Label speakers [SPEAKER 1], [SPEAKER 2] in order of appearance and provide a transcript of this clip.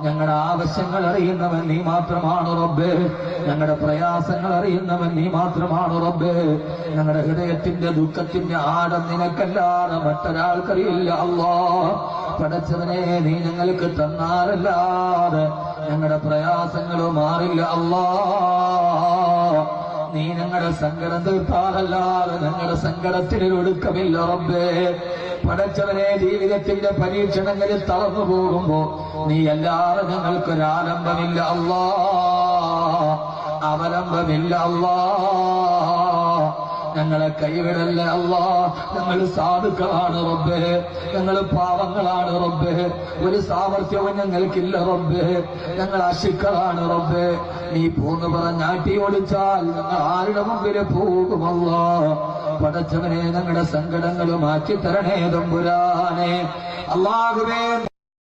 [SPEAKER 1] ഞങ്ങളുടെ ആവശ്യങ്ങൾ അറിയുന്നവൻ നീ മാത്രമാണ് റബ്ബേ. ഞങ്ങളുടെ പ്രയാസങ്ങൾ അറിയുന്നവൻ നീ മാത്രമാണ് റബ്ബേ. ഞങ്ങളുടെ ഹൃദയത്തിന്റെ ദുഃഖത്തിന്റെ ആഴം നിനക്കല്ലാതെ മറ്റൊരാൾക്കറിയില്ല അല്ലാഹ്. പടച്ചവനെ, നീ ഞങ്ങൾക്ക് തന്നാലല്ലാതെ ഞങ്ങളുടെ പ്രയാസങ്ങൾ മാറില്ല അല്ലാഹ്. നീ ഞങ്ങളുടെ സങ്കടം തീർത്താലല്ലാതെ ഞങ്ങളുടെ സങ്കടത്തിന് ഒടുക്കമില്ല റബ്ബേ. പടച്ചവനെ, ജീവിതത്തിന്റെ പരീക്ഷണങ്ങളിൽ തളർന്നു പോകുമ്പോ നീ അല്ലാതെ ഞങ്ങൾക്കൊരാലംബമില്ല അല്ലാഹ്, അവലംബമില്ല അല്ലാഹ്. ഞങ്ങളെ കൈവിടല്ല അല്ലാഹ്. ഞങ്ങൾ സാധുക്കളാണ് റബ്ബേ, ഞങ്ങൾ പാവങ്ങളാണ് റബ്ബേ. ഒരു സാമർഥ്യവും ഞങ്ങൾക്കില്ല റബ്ബേ. ഞങ്ങൾ അശുക്കളാണ് റബ്ബേ. നീ പോന്ന് പറഞ്ഞാട്ടി ഓടിച്ചാൽ ഞങ്ങൾ ആരുടെ മുമ്പിൽ പോകുമല്ലാഹ്. പടച്ചവനെ, ഞങ്ങളുടെ സങ്കടങ്ങൾ മാറ്റി തരണേ തമ്പുരാനെ. അല്ലാഹുവേ.